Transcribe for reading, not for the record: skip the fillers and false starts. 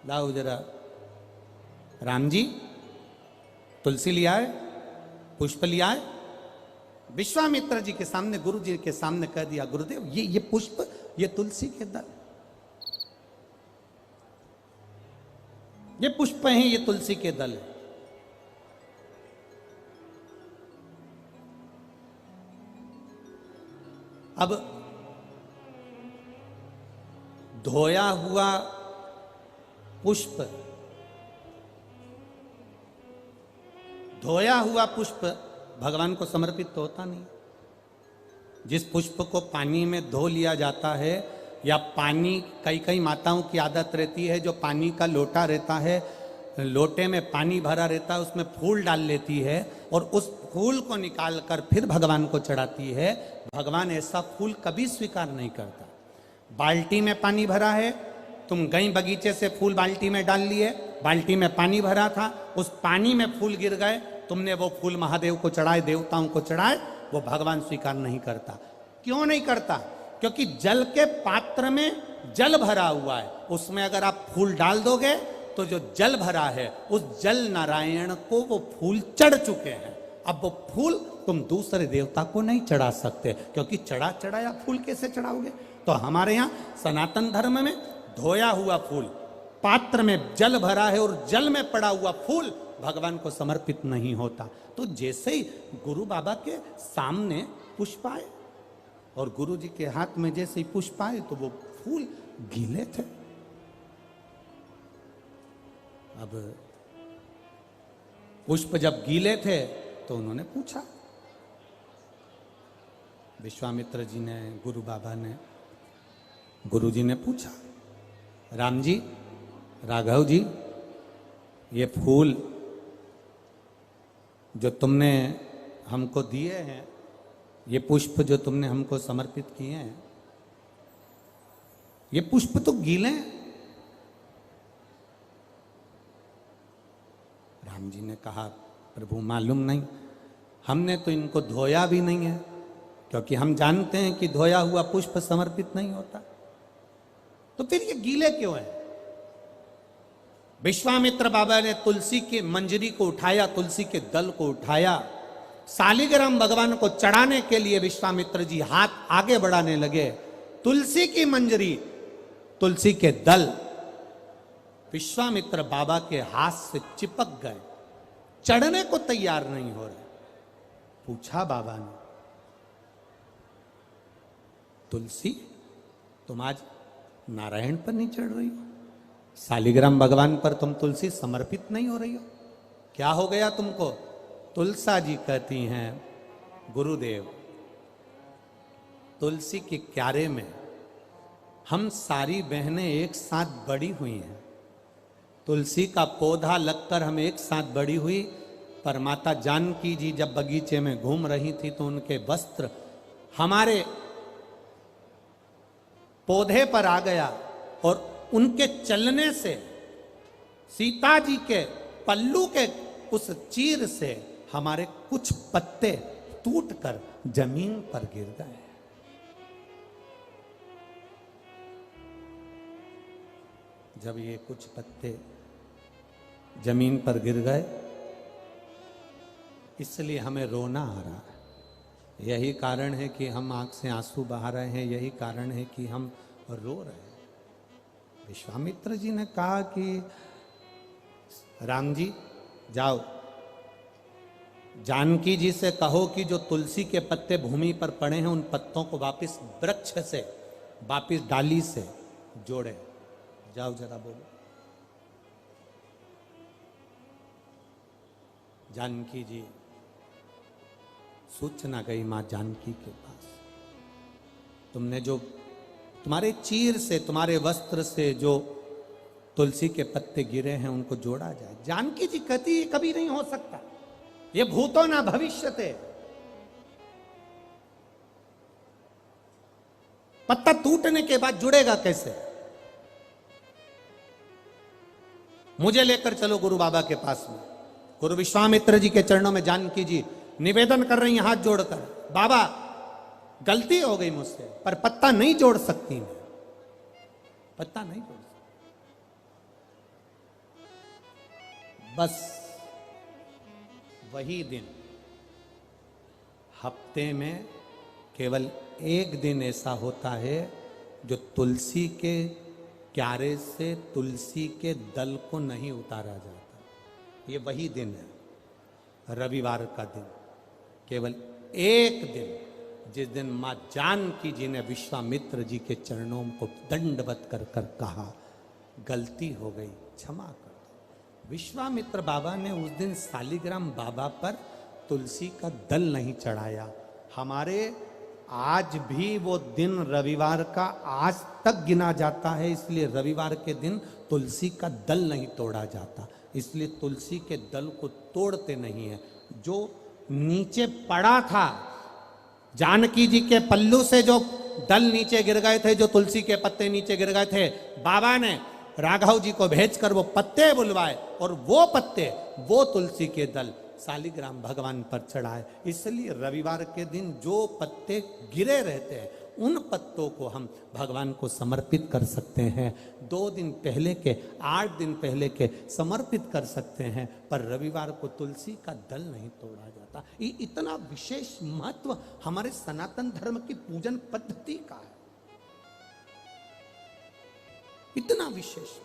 लाओ जरा। राम जी तुलसी लिया है, पुष्प लिया है। विश्वामित्र जी के सामने, गुरु जी के सामने कह दिया, गुरुदेव ये पुष्प, ये तुलसी के दल, ये पुष्प हैं, ये तुलसी के दल है। अब धोया हुआ पुष्प, धोया हुआ पुष्प भगवान को समर्पित तो होता नहीं। जिस पुष्प को पानी में धो लिया जाता है, या पानी, कई कई माताओं की आदत रहती है, जो पानी का लोटा रहता है, लोटे में पानी भरा रहता है, उसमें फूल डाल लेती है और उस फूल को निकाल कर फिर भगवान को चढ़ाती है। भगवान ऐसा फूल कभी स्वीकार नहीं करता। बाल्टी में पानी भरा है, तुम गई बगीचे से फूल बाल्टी में डाल लिए, बाल्टी में पानी भरा था, उस पानी में फूल गिर गए, तुमने वो फूल महादेव को चढ़ाए, देवताओं को चढ़ाए, वो भगवान स्वीकार नहीं करता। क्यों नहीं करता? क्योंकि जल के पात्र में जल भरा हुआ है, उसमें अगर आप फूल डाल दोगे तो जो जल भरा है उस जल नारायण को वो फूल चढ़ चुके हैं। अब वो फूल तुम दूसरे देवता को नहीं चढ़ा सकते, क्योंकि चढ़ाया फूल कैसे चढ़ाओगे? तो हमारे यहाँ सनातन धर्म में धोया हुआ फूल, पात्र में जल भरा है और जल में पड़ा हुआ फूल भगवान को समर्पित नहीं होता। तो जैसे ही गुरु बाबा के सामने पुष्प आए और गुरु जी के हाथ में जैसे ही पुष्प आए तो वो फूल गीले थे। अब पुष्प जब गीले थे तो उन्होंने पूछा, विश्वामित्र जी ने, गुरु बाबा ने, गुरु जी ने पूछा, राम जी, राघव जी, ये फूल जो तुमने हमको दिए हैं, ये पुष्प जो तुमने हमको समर्पित किए हैं, ये पुष्प तो गीले हैं। राम जी ने कहा, प्रभु मालूम नहीं, हमने तो इनको धोया भी नहीं है, क्योंकि हम जानते हैं कि धोया हुआ पुष्प समर्पित नहीं होता, तो फिर ये गीले क्यों है? विश्वामित्र बाबा ने तुलसी की मंजरी को उठाया, तुलसी के दल को उठाया, सालिग्राम भगवान को चढ़ाने के लिए विश्वामित्र जी हाथ आगे बढ़ाने लगे। तुलसी की मंजरी, तुलसी के दल विश्वामित्र बाबा के हाथ से चिपक गए, चढ़ने को तैयार नहीं हो रहे। पूछा बाबा ने, तुलसी तुम आज नारायण पर नहीं चढ़ रही हो? सालिग्राम भगवान पर तुम तुलसी समर्पित नहीं हो रही हो? क्या हो गया तुमको? तुलसा जी कहती हैं, गुरुदेव, तुलसी के क्यारे में हम सारी बहनें एक साथ बड़ी हुई हैं। तुलसी का पौधा लगकर हम एक साथ बड़ी हुई, पर माता जानकी जी जब बगीचे में घूम रही थी तो उनके वस्त्र हमारे पौधे पर आ गया और उनके चलने से, सीता जी के पल्लू के उस चीर से हमारे कुछ पत्ते टूटकर जमीन पर गिर गए। जब ये कुछ पत्ते जमीन पर गिर गए, इसलिए हमें रोना आ रहा है। यही कारण है कि हम आंख से आंसू बहा रहे हैं, यही कारण है कि हम रो रहे हैं। विश्वामित्र जी ने कहा कि राम जी जाओ, जानकी जी से कहो कि जो तुलसी के पत्ते भूमि पर पड़े हैं उन पत्तों को वापस वृक्ष से, वापस डाली से जोड़े। जाओ जरा बोलो। जानकी जी, सूचना गई मां जानकी के पास, तुमने जो, तुम्हारे चीर से, तुम्हारे वस्त्र से जो तुलसी के पत्ते गिरे हैं उनको जोड़ा जाए। जानकी जी कहती है कभी नहीं हो सकता, ये भूतो ना भविष्यते। पत्ता टूटने के बाद जुड़ेगा कैसे? मुझे लेकर चलो गुरु बाबा के पास में। गुरु विश्वामित्र जी के चरणों में जानकी जी निवेदन कर रही हैं हाथ जोड़कर, बाबा गलती हो गई मुझसे, पर पत्ता नहीं जोड़ सकती मैं, पत्ता नहीं जोड़ सकती। बस वही दिन, हफ्ते में केवल एक दिन ऐसा होता है जो तुलसी के क्यारे से तुलसी के दल को नहीं उतारा जाता। ये वही दिन है, रविवार का दिन, केवल एक दिन, जिस दिन मां जानकी जी ने विश्वामित्र जी के चरणों को दंडवत कर कर कहा, गलती हो गई, क्षमा कर दो। विश्वामित्र बाबा ने उस दिन शालिग्राम बाबा पर तुलसी का दल नहीं चढ़ाया। हमारे आज भी वो दिन रविवार का आज तक गिना जाता है, इसलिए रविवार के दिन तुलसी का दल नहीं तोड़ा जाता, इसलिए तुलसी के दल को तोड़ते नहीं है। जो नीचे पड़ा था, जानकी जी के पल्लू से जो दल नीचे गिर गए थे, जो तुलसी के पत्ते नीचे गिर गए थे, बाबा ने राघव जी को भेजकर वो पत्ते बुलवाए और वो पत्ते, वो तुलसी के दल शालिग्राम भगवान पर चढ़ाए। इसलिए रविवार के दिन जो पत्ते गिरे रहते हैं, उन पत्तों को हम भगवान को समर्पित कर सकते हैं। 2 दिन पहले के, 8 दिन पहले के समर्पित कर सकते हैं, पर रविवार को तुलसी का दल नहीं तोड़ा जाता। ये इतना विशेष महत्व हमारे सनातन धर्म की पूजन पद्धति का है, इतना विशेष।